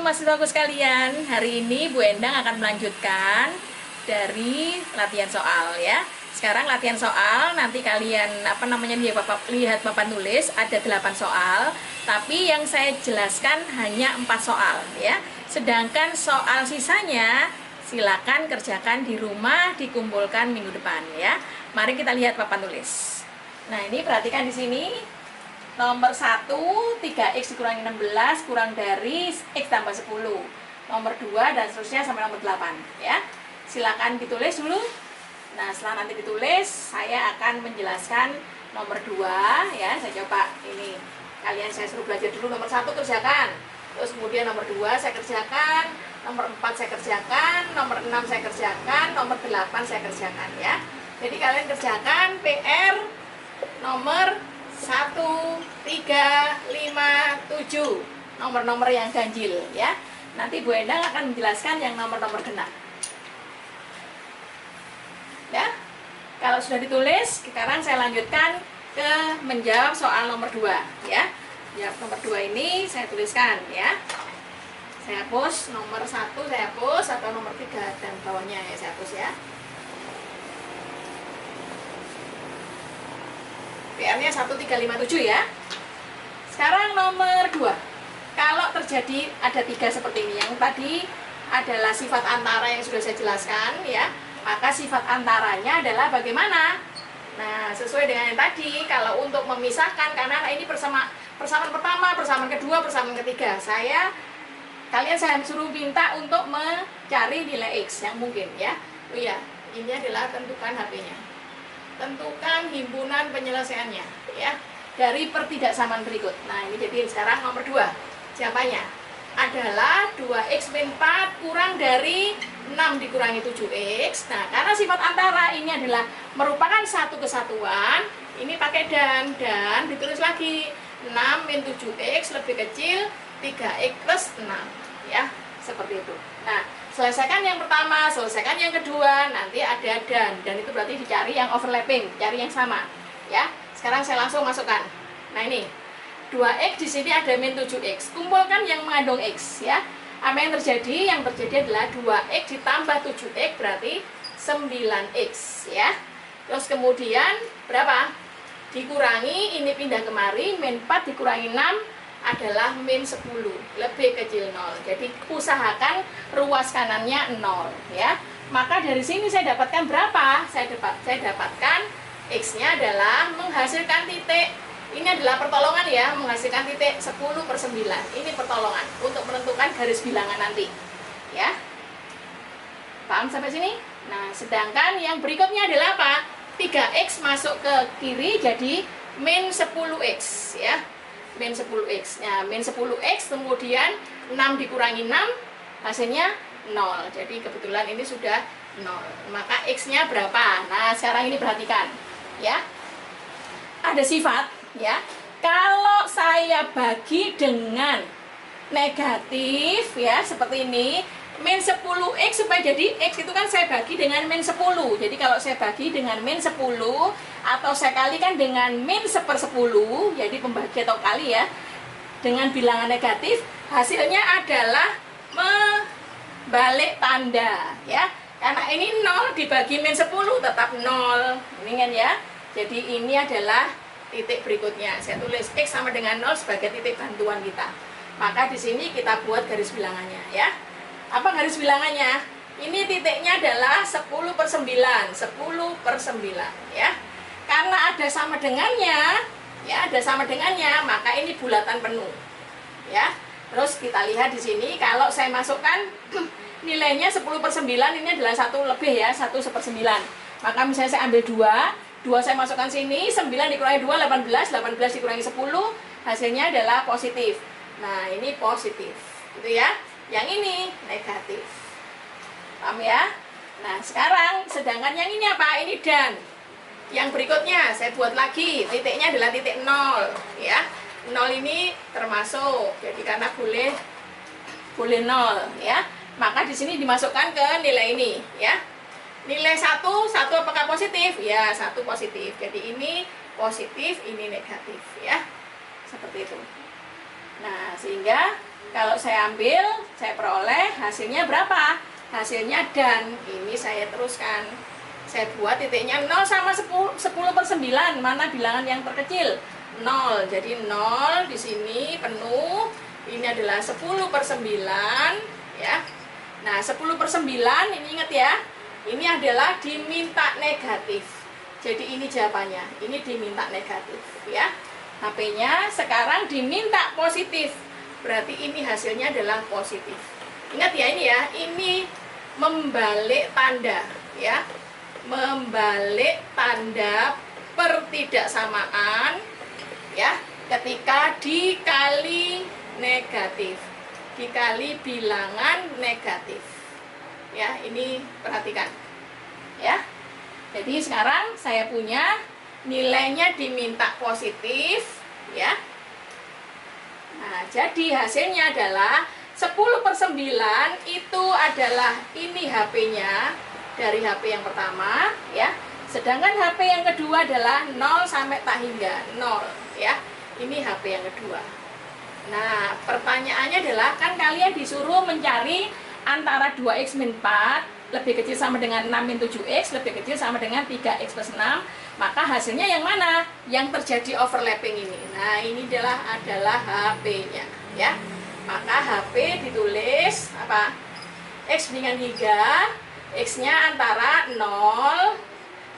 mahasiswaku sekalian, hari ini Bu Endang akan melanjutkan dari latihan soal ya. Sekarang latihan soal, nanti kalian lihat papan tulis ada 8 soal, tapi yang saya jelaskan hanya 4 soal ya. Sedangkan soal sisanya silakan kerjakan di rumah, dikumpulkan minggu depan ya. Mari kita lihat papan tulis. Nah, ini perhatikan di sini. Nomor 1, 3x dikurangi 16 kurang dari x tambah 10. Nomor 2 dan seterusnya sampai nomor 8 ya. Silakan ditulis dulu. Nah, setelah nanti ditulis, saya akan menjelaskan nomor 2 ya. Saya coba ini. Kalian saya suruh belajar dulu nomor 1 kerjakan. Terus kemudian nomor 2 saya kerjakan, nomor 4 saya kerjakan, nomor 6 saya kerjakan, nomor 8 saya kerjakan ya. Jadi kalian kerjakan PR nomor 1, 3, 5, 7 nomor-nomor yang ganjil ya. Nanti Bu Endang akan menjelaskan yang nomor-nomor genap ya. Kalau sudah ditulis, sekarang saya lanjutkan ke menjawab soal nomor 2 ya. Jawab nomor 2 ini saya tuliskan ya. Saya hapus nomor 1, saya hapus, atau nomor 3 dan bawahnya ya saya hapus ya. PR-nya 1, 3, 5, 7 ya. Sekarang nomor 2. Kalau terjadi ada 3 seperti ini, yang tadi adalah sifat antara yang sudah saya jelaskan ya. Maka sifat antaranya adalah bagaimana? Nah, sesuai dengan yang tadi, kalau untuk memisahkan, karena ini persamaan pertama, persamaan kedua, persamaan ketiga, kalian saya suruh minta untuk mencari nilai X yang mungkin ya. Oh iya, ini adalah tentukan HP-nya. Tentukan himpunan penyelesaiannya ya dari pertidaksamaan berikut. Nah, ini jadi sekarang nomor 2. Jawabannya adalah 2x min 4 kurang dari 6 dikurangi 7x. Nah, karena sifat antara ini adalah merupakan satu kesatuan, ini pakai dan ditulis lagi 6 min 7x lebih kecil 3x plus 6 ya, seperti itu. Nah, selesaikan yang pertama, selesaikan yang kedua, nanti ada dan itu berarti dicari yang overlapping, cari yang sama ya. Sekarang saya langsung masukkan. Nah, ini 2x di sini ada min 7x. Kumpulkan yang mengandung x ya. Apa yang terjadi? Yang terjadi adalah 2x ditambah 7x berarti 9x ya. Terus kemudian berapa? Dikurangi, ini pindah kemari, min 4 dikurangi 6 adalah min 10 lebih kecil 0. Jadi usahakan ruas kanannya 0 ya. Maka dari sini saya dapatkan berapa? Saya dapatkan x-nya adalah menghasilkan titik. Ini adalah pertolongan ya, menghasilkan titik 10/9. Ini pertolongan untuk menentukan garis bilangan nanti ya. Paham sampai sini? Nah, sedangkan yang berikutnya adalah apa? 3x masuk ke kiri jadi min 10x ya. Min 10x. Nah, min 10x kemudian 6 dikurangi 6 hasilnya 0. Jadi kebetulan ini sudah 0. Maka x-nya berapa? Nah, sekarang ini perhatikan ya. Ada sifat ya. Kalau saya bagi dengan negatif ya, seperti ini, min 10x supaya jadi x itu kan saya bagi dengan min 10. Jadi kalau saya bagi dengan min 10 atau saya kalikan dengan min 1/10, jadi pembagi atau kali ya, dengan bilangan negatif, hasilnya adalah membalik tanda ya. Karena ini 0 dibagi min 10 tetap 0. Ini kan ya. Jadi ini adalah titik berikutnya. Saya tulis x sama dengan 0 sebagai titik bantuan kita. Maka di sini kita buat garis bilangannya ya. Apa garis bilangannya? Ini titiknya adalah 10/9, 10/9 ya. Karena ada sama dengannya, ya, ada sama dengannya, maka ini bulatan penuh. Ya. Terus kita lihat di sini kalau saya masukkan nilainya 10/9 ini adalah 1 lebih ya, 1/9. Maka misalnya saya ambil 2 saya masukkan sini, 9 dikurangi 2 18, 18 dikurangi 10 hasilnya adalah positif. Nah, ini positif. Gitu ya. Yang ini negatif. Paham ya? Nah, sekarang sedangkan yang ini apa? Ini dan. Yang berikutnya saya buat lagi, titiknya adalah titik 0 ya. 0 ini termasuk. Jadi karena boleh 0 ya. Maka di sini dimasukkan ke nilai ini ya. Nilai 1 apakah positif? Ya, 1 positif. Jadi ini positif, ini negatif ya. Seperti itu. Nah, sehingga kalau saya ambil, saya peroleh hasilnya berapa? Hasilnya dan. Ini saya teruskan. Saya buat titiknya 0 sama 10/9. Mana bilangan yang terkecil? 0. Jadi 0 di sini penuh. Ini adalah 10/9 ya. Nah, 10/9 ini ingat ya. Ini adalah diminta negatif. Jadi ini jawabannya. Ini diminta negatif ya. HP-nya sekarang diminta positif. Berarti ini hasilnya adalah positif. Ingat ya ini ya. Ini membalik tanda ya. Membalik tanda pertidaksamaan ya, ketika dikali negatif, dikali bilangan negatif ya. Ini perhatikan ya. Jadi sekarang saya punya nilainya diminta positif ya. Nah, jadi hasilnya adalah 10/9 itu adalah ini HP-nya dari HP yang pertama ya. Sedangkan HP yang kedua adalah 0 sampai tak hingga 0 ya. Ini HP yang kedua. Nah, pertanyaannya adalah kan kalian disuruh mencari antara 2x min 4 lebih kecil sama dengan 6 min 7x lebih kecil sama dengan 3x plus 6. Maka hasilnya yang mana? Yang terjadi overlapping ini. Nah, ini adalah HP-nya ya. Maka HP ditulis apa? X dengan 3, X-nya antara 0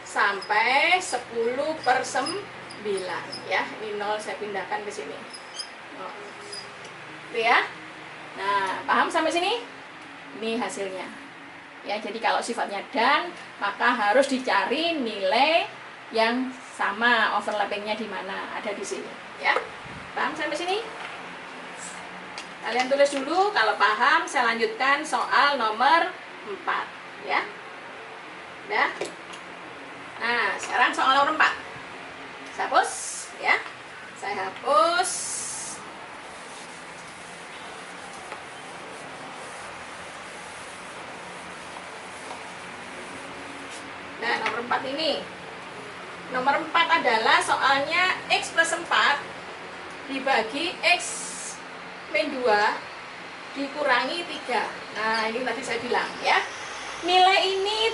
sampai 10/9 ya. Ini 0 saya pindahkan ke sini. Oke ya. Nah, paham sampai sini? Ini hasilnya. Ya, jadi kalau sifatnya dan, maka harus dicari nilai yang sama, overlappingnya di mana, ada di sini ya. Paham sampai sini? Kalian tulis dulu, kalau paham saya lanjutkan soal nomor 4 ya. Udah. Nah, sekarang soal nomor 4 saya hapus ya. Saya hapus. Nah, nomor 4 ini. Nomor 4 adalah soalnya X plus 4 dibagi X min 2 dikurangi 3. Nah, ini tadi saya bilang ya. Nilai ini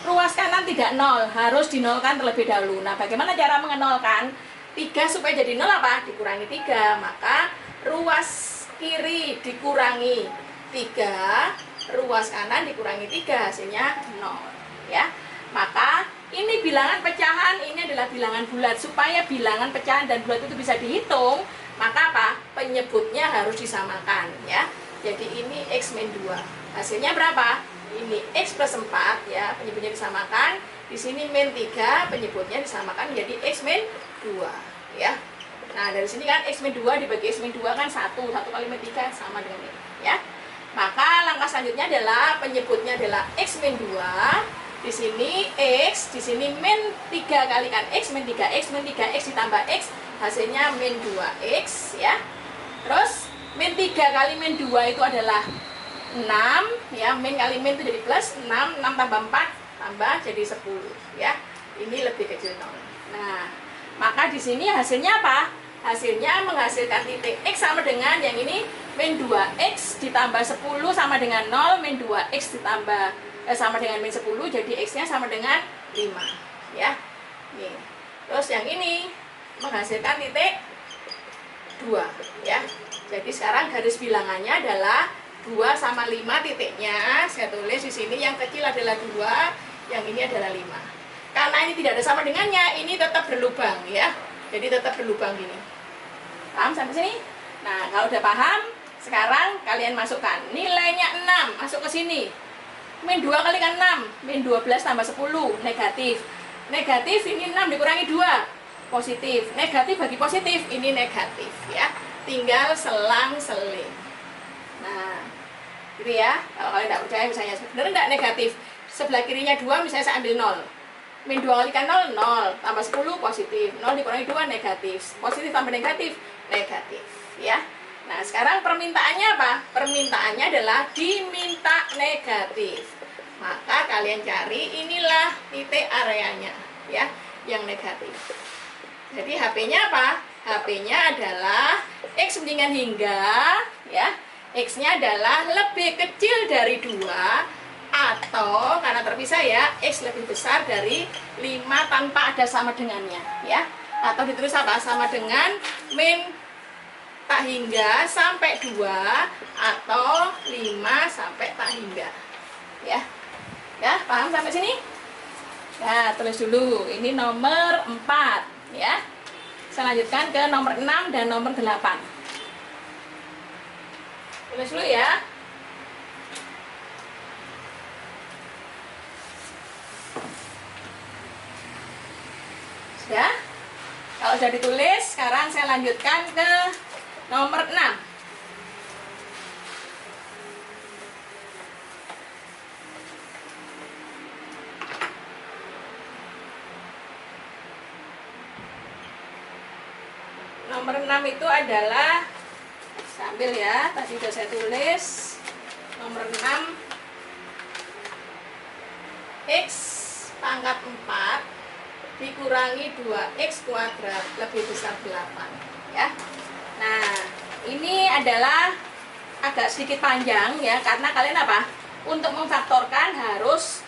ruas kanan tidak 0, harus dinolkan terlebih dahulu. Nah, bagaimana cara mengenolkan? 3 supaya jadi 0 apa? Dikurangi 3. Maka ruas kiri dikurangi 3, ruas kanan dikurangi 3, hasilnya 0 ya. Maka ini bilangan pecahan, ini adalah bilangan bulat. Supaya bilangan pecahan dan bulat itu bisa dihitung, maka apa? Penyebutnya harus disamakan ya. Jadi ini X min 2. Hasilnya berapa? Ini X plus 4 ya, penyebutnya disamakan. Di sini min 3, penyebutnya disamakan jadi X min 2 ya. Nah, dari sini kan X min 2 dibagi X min 2 kan 1 kali min 3 sama dengan ini ya. Maka langkah selanjutnya adalah penyebutnya adalah X min 2. Di sini X, di sini min 3 kalikan X, min 3X, min 3X ditambah X, hasilnya min 2X ya. Terus min 3 kali min 2 itu adalah 6 ya, min kali min itu jadi plus 6, 6 tambah 4 tambah jadi 10 ya. Ini lebih kecil 0. Nah, maka di sini hasilnya apa? Hasilnya menghasilkan titik X sama dengan yang ini min 2X ditambah 10 sama dengan 0, min 2X ditambah sama dengan min 10, jadi X-nya sama dengan 5 ya. Nih. Terus yang ini menghasilkan titik 2 ya. Jadi sekarang garis bilangannya adalah 2 sama 5 titiknya. Saya tulis di sini yang kecil adalah 2, yang ini adalah 5. Karena ini tidak ada sama dengannya, ini tetap berlubang ya. Jadi tetap berlubang gini. Paham sampai sini? Nah, kalau udah paham, sekarang kalian masukkan nilainya 6, masuk ke sini. Min 2 kalikan 6, min 12 tambah 10, negatif. Negatif ini 6 dikurangi 2, positif. Negatif bagi positif, ini negatif ya. Tinggal selang-seling. Nah, gitu ya. Kalau kalian tidak percaya misalnya, benar enggak negatif? Sebelah kirinya 2, misalnya saya ambil 0. Min 2 kalikan 0, 0. Tambah 10, positif. 0 dikurangi 2, negatif. Positif tambah negatif, negatif ya. Nah, sekarang permintaannya apa? Permintaannya adalah diminta negatif. Maka kalian cari inilah titik areanya ya, yang negatif. Jadi HP-nya apa? HP-nya adalah X dengan hingga, ya, X-nya adalah lebih kecil dari 2 atau karena terpisah ya, X lebih besar dari 5 tanpa ada sama dengannya, ya. Atau ditulis apa? Sama dengan min tak hingga sampai 2 atau 5 sampai tak hingga. Ya. Ya, paham sampai sini? Nah, tulis dulu. Ini nomor 4, ya. Saya lanjutkan ke nomor 6 dan nomor 8. Tulis dulu ya. Sudah? Kalau sudah ditulis, sekarang saya lanjutkan ke nomor 6. Nomor 6 itu adalah, sambil ya, tadi sudah saya tulis. Nomor 6, X pangkat 4 dikurangi 2X kuadrat lebih besar 8, ya. Nah, ini adalah agak sedikit panjang ya, karena kalian apa? Untuk memfaktorkan harus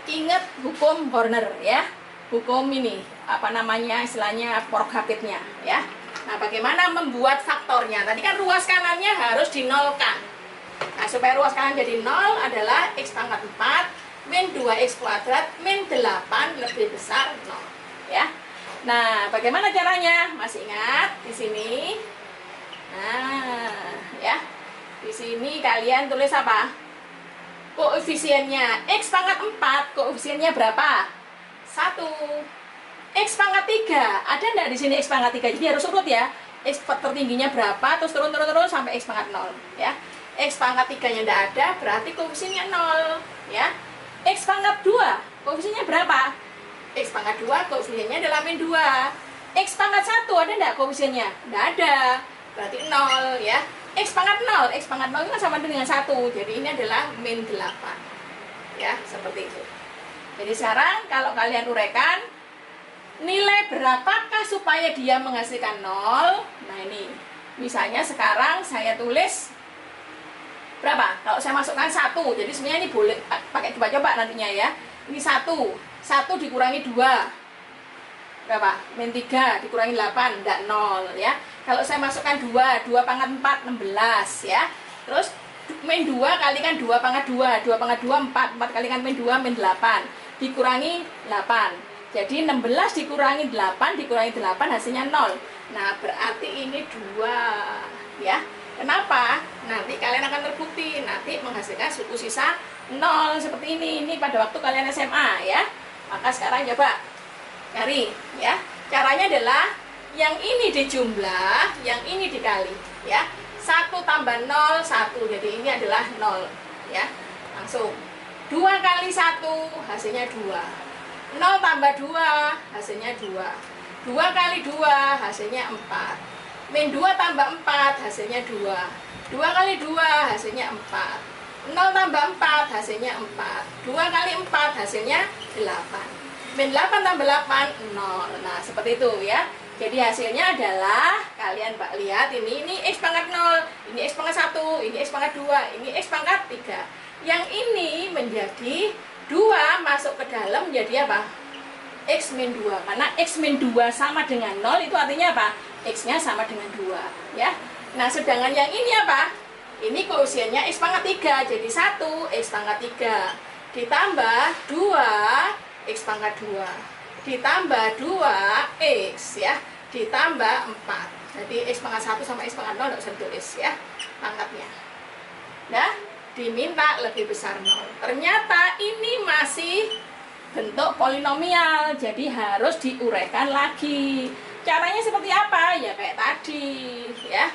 ingat hukum Horner ya. Hukum ini, apa namanya, istilahnya Poirot-Habitnya ya. Nah, bagaimana membuat faktornya? Tadi kan ruas kanannya harus dinolkan. Nah, supaya ruas kanan jadi 0 adalah X pangkat 4 min 2X kuadrat min 8 lebih besar 0. Ya. Nah, bagaimana caranya? Masih ingat di sini? Nah, ya. Di sini kalian tulis apa? Koefisiennya X pangkat 4, koefisiennya berapa? 1. X pangkat 3, ada enggak di sini X pangkat 3? Jadi harus urut ya. X tertingginya berapa, terus turun sampai X pangkat 0, ya. X pangkat 3-nya enggak ada, berarti koefisiennya 0, ya. X pangkat 2, koefisiennya berapa? X pangkat 2, koefisiennya adalah min 2. X pangkat 1, ada enggak koefisiennya? Enggak ada, berarti 0, ya. X pangkat 0 itu kan sama dengan 1, jadi ini adalah min 8, ya, seperti itu. Jadi sekarang kalau kalian uraikan, nilai berapakah supaya dia menghasilkan 0? Nah ini, misalnya sekarang saya tulis berapa? Kalau saya masukkan 1, jadi sebenarnya ini boleh pakai coba-coba nantinya ya. Ini 1 dikurangi 2 berapa? Min 3 dikurangi 8, enggak 0 ya. Kalau saya masukkan 2 pangkat 4, 16 ya. Terus min 2 kalikan 2 pangkat 2 pangkat 2, 4 kalikan min 2, min 8 dikurangi 8. Jadi 16 dikurangi 8 hasilnya 0. Nah, berarti ini 2 ya. Kenapa? Nanti kalian akan terbukti nanti menghasilkan suku sisa 0 seperti ini. Ini pada waktu kalian SMA ya. Maka sekarang coba cari ya. Caranya adalah yang ini dijumlah, yang ini dikali ya. 1 tambah 0 1. Jadi ini adalah 0 ya. Langsung 2 kali 1 hasilnya 2. 0 tambah 2 hasilnya 2. 2 kali 2 hasilnya 4. Min 2 tambah 4 hasilnya 2. 2 kali 2 hasilnya 4. 0 tambah 4 hasilnya 4. 2 kali 4 hasilnya 8. Min 8 tambah 8 0. Nah, seperti itu ya. Jadi hasilnya adalah kalian lihat ini X pangkat 0, ini X pangkat 1, ini X pangkat 2, ini X pangkat 3. Yang ini menjadi 2 masuk ke dalam menjadi apa? X min 2. Karena X min 2 sama dengan 0 itu artinya apa? X-nya sama dengan 2 ya. Nah, sedangkan yang ini apa? Ini koefisiennya X pangkat 3. Jadi 1 X pangkat 3 ditambah 2 X pangkat 2 ditambah 2X ya, ditambah 4. Jadi X pangkat 1 sama X pangkat 0 tidak usah ditulis ya pangkatnya. Nah, diminta lebih besar 0. Ternyata ini masih bentuk polinomial, jadi harus diuraikan lagi. Caranya seperti apa? Ya kayak tadi ya.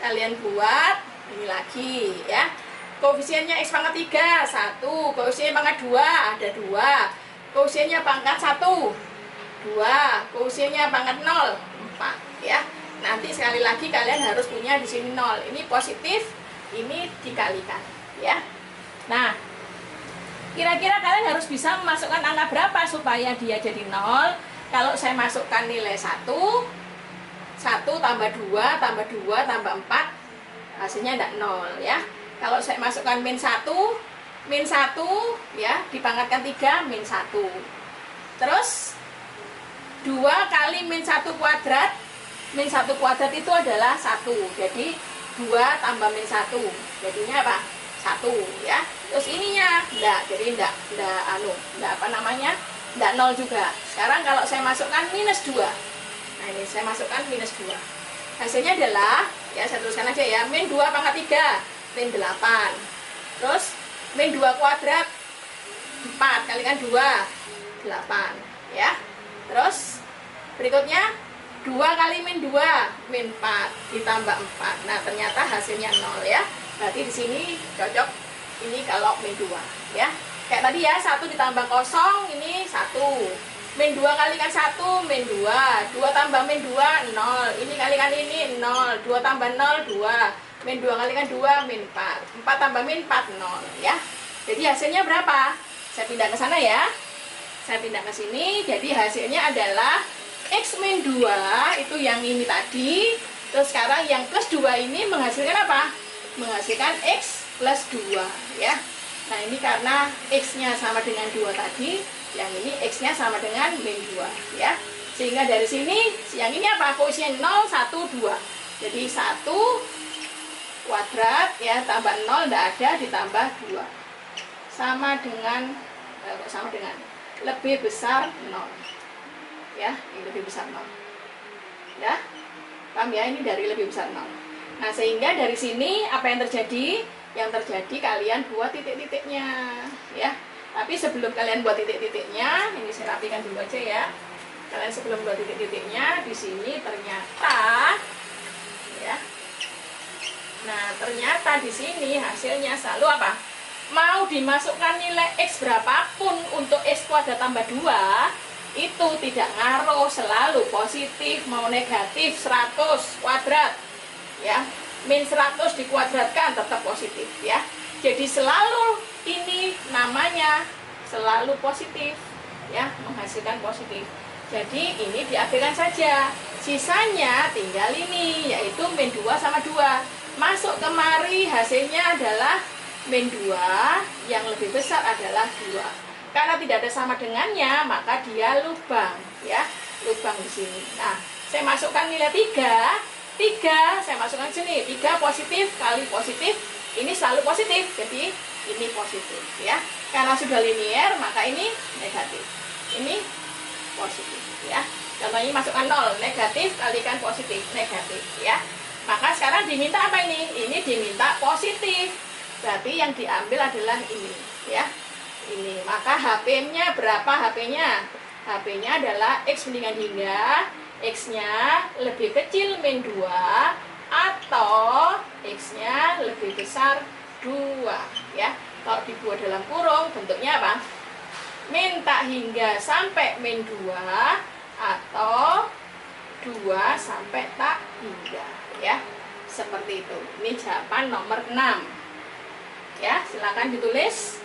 Kalian buat ini lagi ya. Koefisiennya X pangkat 3 1, koefisiennya pangkat 2 ada 2, koefisiennya pangkat 1 2, koefisiennya pangkat 0 4 ya. Nanti sekali lagi kalian harus punya di sini 0. Ini positif, ini dikalikan ya. Nah, kira-kira kalian harus bisa memasukkan angka berapa supaya dia jadi 0? Kalau saya masukkan nilai 1, 1 tambah 2 tambah 2 tambah 4, hasilnya tidak 0 ya. Kalau saya masukkan min 1 ya, dipangkatkan 3 min 1. Terus 2 kali min 1 kuadrat. Min 1 kuadrat itu adalah 1. Jadi 2 tambah min 1. Jadinya apa? 1 ya. Terus ininya enggak, jadi enggak apa namanya? Enggak 0 juga. Sekarang kalau saya masukkan minus 2. Nah, ini saya masukkan minus 2. Hasilnya adalah, ya saya tuliskan aja ya, min 2 pangkat 3, min 8. Terus min 2 kuadrat 4 kalikan 2, 8 ya. Terus berikutnya 2 kali min 2, min 4 ditambah 4. Nah, ternyata hasilnya 0 ya. Berarti di sini cocok ini kalau min 2 ya. Kayak tadi ya, 1 ditambah 0 ini 1. Min 2 kalikan 1, min 2. 2 tambah min 2, 0. Ini kalikan ini 0. 2 tambah 0, 2. Min 2 kalikan 2, min 4. 4 tambah min 4, 0 ya. Jadi hasilnya berapa? Saya pindah ke sana ya. Saya pindah ke sini. Jadi hasilnya adalah X min 2 itu yang ini tadi. Terus sekarang yang plus 2 ini menghasilkan apa? Menghasilkan X plus 2 ya. Nah, ini karena X-nya sama dengan 2 tadi, yang ini X-nya sama dengan min 2 ya. Sehingga dari sini yang ini apa? Koefisien 0, 1, 2. Jadi 1 kuadrat ya tambah 0 tidak ada, ditambah 2 sama dengan lebih besar 0 ya. Ini lebih besar 0 ya. Paham ya? Ini dari lebih besar 0. Nah, sehingga dari sini apa yang terjadi? Yang terjadi kalian buat titik-titiknya ya. Tapi sebelum kalian buat titik-titiknya, ini saya rapikan dulu aja ya. Kalian sebelum buat titik-titiknya, di sini ternyata ya. Nah, ternyata di sini hasilnya selalu apa? Mau dimasukkan nilai X berapapun untuk X kuadrat tambah 2, itu tidak ngaruh, selalu positif, mau negatif 100 kuadrat ya. Min 100 dikuadratkan tetap positif ya. Jadi selalu ini namanya selalu positif ya, menghasilkan positif. Jadi ini diambilkan saja. Sisanya tinggal ini, yaitu min 2 sama 2. Masuk kemari hasilnya adalah min 2, yang lebih besar adalah 2. Karena tidak ada sama dengannya, maka dia lubang ya, lubang di sini. Nah, saya masukkan nilai 3, saya masukkan sini. 3 positif kali positif, ini selalu positif. Jadi ini positif ya. Karena sudah linear, maka ini negatif. Ini positif ya. Contohnya masukkan 0, negatif kalikan positif, negatif ya. Maka sekarang diminta apa ini? Ini diminta positif. Berarti yang diambil adalah ini ya. Ini. Maka HP-nya berapa HP-nya? HP-nya adalah X mendingan hingga X-nya lebih kecil min 2 atau X-nya lebih besar 2 ya. Kalau dibuat dalam kurung bentuknya apa? Min tak hingga sampai min 2 atau 2 sampai tak hingga ya. Seperti itu. Ini jawaban nomor 6 ya. Silakan ditulis.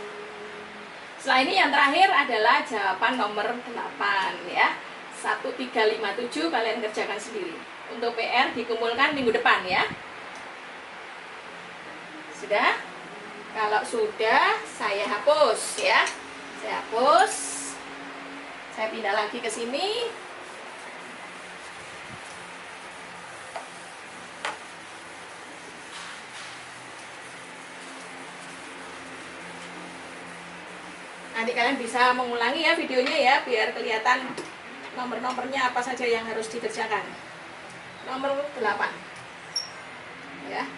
Setelah ini yang terakhir adalah jawaban nomor 8 ya. 1357 kalian kerjakan sendiri. Untuk PR dikumpulkan minggu depan ya. Sudah? Kalau sudah, saya hapus ya. Saya hapus. Saya pindah lagi ke sini. Nanti kalian bisa mengulangi ya videonya ya, biar kelihatan nomor-nomornya apa saja yang harus dikerjakan. Nomor 8 ya.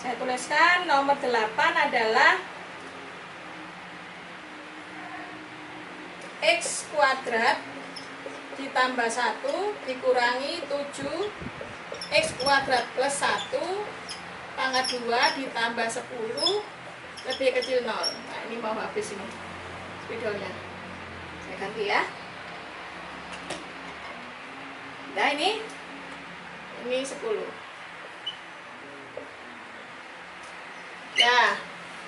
Saya tuliskan nomor 8 adalah X kuadrat ditambah 1 dikurangi 7 X kuadrat plus 1 pangkat 2 ditambah 10 lebih kecil 0. Nah, ini mau habis ini videonya. Saya ganti ya. Nah, ini 10. Ya,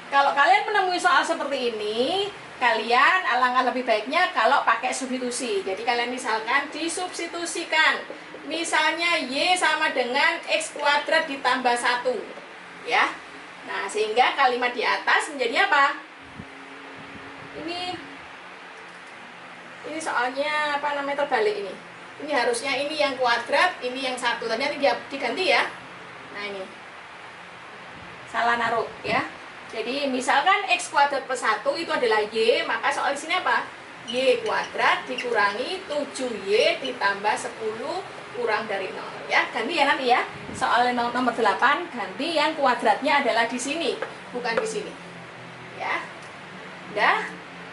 kalau kalian menemui soal seperti ini, kalian alangkah lebih baiknya kalau pakai substitusi. Jadi kalian misalkan disubstitusikan. Misalnya Y sama dengan X kuadrat ditambah 1. Ya. Nah, sehingga kalimat di atas menjadi apa? Ini soalnya apa namanya terbalik ini. Ini harusnya ini yang kuadrat, ini yang 1. Ternyata diganti ya. Nah, ini. Salah naruh ya. Jadi misalkan X kuadrat plus 1 itu adalah Y, maka soal di sini apa? Y kuadrat dikurangi 7Y ditambah 10 kurang dari 0 ya. Ganti ya nanti ya. Soal nomor 8 ganti yang kuadratnya adalah di sini, bukan di sini. Ya. Udah.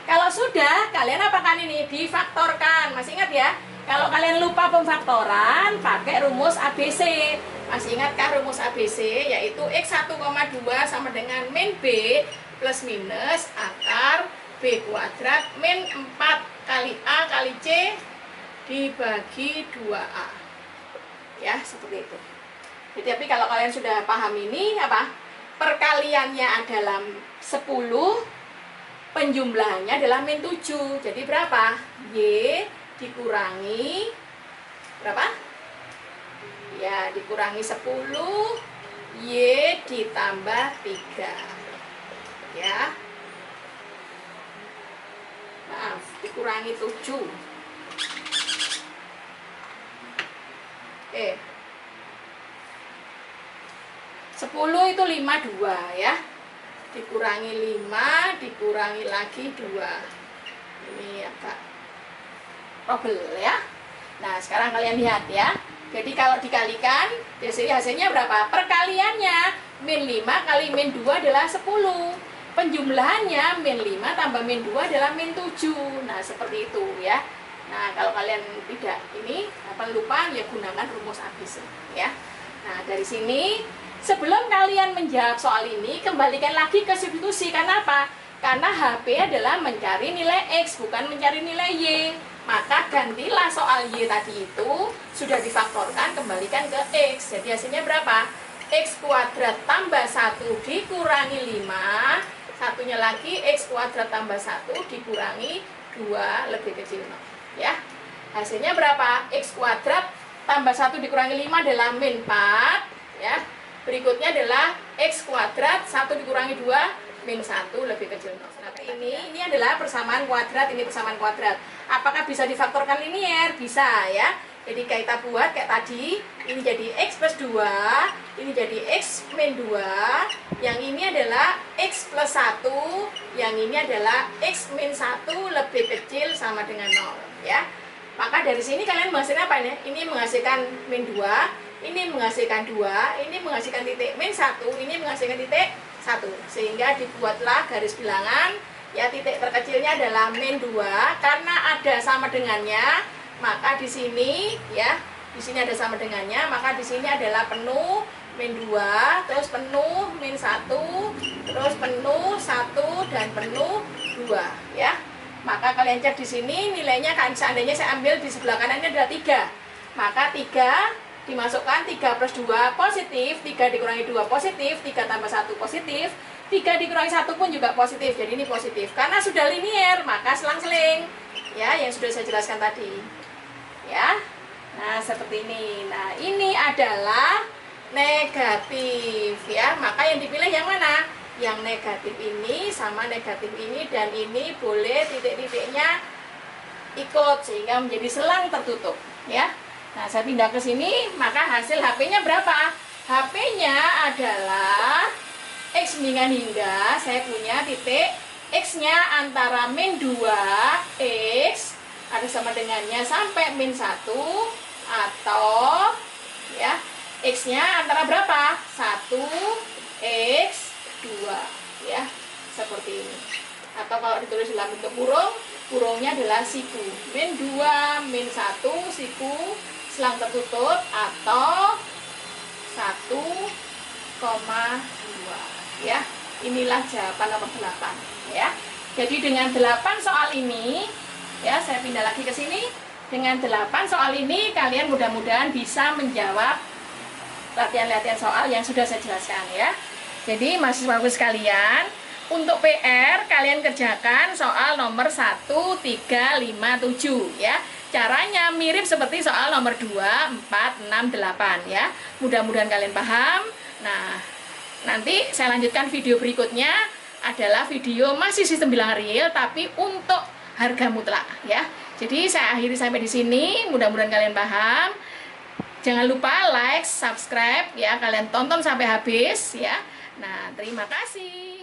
Kalau sudah, kalian apakan ini? Difaktorkan. Masih ingat ya? Kalau kalian lupa pemfaktoran, pakai rumus ABC. Masih ingatkah rumus ABC? Yaitu X 1,2 sama dengan min B plus minus akar B kuadrat min 4 kali A kali C dibagi 2A. Ya, seperti itu. Jadi, tapi kalau kalian sudah paham ini, apa? Perkaliannya adalah 10, penjumlahannya adalah min 7. Jadi berapa? Y dikurangi berapa? Ya, dikurangi 10 Y ditambah 3. Ya. Maaf, dikurangi 7. 10 itu 52 ya. Dikurangi 5, dikurangi lagi 2. Ini agak trouble ya. Nah, sekarang kalian lihat ya. Jadi kalau dikalikan, hasilnya berapa? Perkaliannya min 5 kali min 2 adalah 10. Penjumlahannya min 5 tambah min 2 adalah min 7. Nah, seperti itu ya. Nah, kalau kalian tidak lupa ya gunakan rumus ABC ya. Nah, dari sini sebelum kalian menjawab soal ini, kembalikan lagi ke substitusi. Karena apa? Karena HP adalah mencari nilai X, bukan mencari nilai Y. Maka gantilah soal Y tadi itu, sudah difaktorkan, kembalikan ke X. Jadi hasilnya berapa? X kuadrat tambah 1 dikurangi 5. Satunya lagi X kuadrat tambah 1 dikurangi 2 lebih kecil 0. Ya. Hasilnya berapa? X kuadrat tambah 1 dikurangi 5 adalah min 4. Ya. Berikutnya adalah X kuadrat 1 dikurangi 2 min 1 lebih kecil 0. Nah, ini adalah persamaan kuadrat, ini persamaan kuadrat. Apakah bisa difaktorkan linier? Bisa ya. Jadi kita buat kayak tadi, ini jadi X plus 2, ini jadi X min 2, yang ini adalah X plus 1, yang ini adalah X min 1 lebih kecil sama dengan 0 ya. Maka dari sini kalian menghasilkan apa ini? Ini menghasilkan min 2, ini menghasilkan 2, ini menghasilkan titik min 1, ini menghasilkan titik 1. Sehingga dibuatlah garis bilangan, ya titik terkecilnya adalah min 2, karena ada sama dengannya, maka di sini ya, di sini ada sama dengannya, maka di sini adalah penuh min 2, terus penuh min 1, terus penuh 1 dan penuh 2 ya. Maka kalian cek di sini nilainya kan seandainya saya ambil di sebelah kanannya adalah 3. Maka 3 dimasukkan 3 plus 2 positif, 3 dikurangi 2 positif, 3 tambah 1 positif, 3 dikurangi 1 pun juga positif. Jadi ini positif. Karena sudah linier, maka selang-seling. Ya, yang sudah saya jelaskan tadi. Ya. Nah, seperti ini. Nah, ini adalah negatif ya. Maka yang dipilih yang mana? Yang negatif ini sama negatif ini, dan ini boleh titik-titiknya ikut sehingga menjadi selang tertutup ya. Nah, saya pindah ke sini, maka hasil HP-nya berapa? HP-nya adalah X dengan hingga, saya punya titik X-nya antara min 2 X ada sama dengannya sampai min 1, atau ya X-nya antara berapa? 1 X 2 ya, seperti ini. Atau kalau ditulis dalam bentuk kurung, kurungnya adalah siku min 2 min 1 siku selang tertutup, atau 1,2 ya. Inilah jawaban nomor 8 ya. Jadi dengan 8 soal ini ya, saya pindah lagi ke sini. Dengan 8 soal ini kalian mudah-mudahan bisa menjawab latihan-latihan soal yang sudah saya jelaskan ya. Jadi mahasiswa sekalian, Untuk PR kalian kerjakan soal nomor 1357 ya. Caranya mirip seperti soal nomor 2, 4, 6, 8 ya. Mudah-mudahan kalian paham. Nah, nanti saya lanjutkan video berikutnya adalah video masih sistem bilangan real tapi untuk harga mutlak ya. Jadi saya akhiri sampai di sini. Mudah-mudahan kalian paham. Jangan lupa like, subscribe ya. Kalian tonton sampai habis ya. Nah, terima kasih.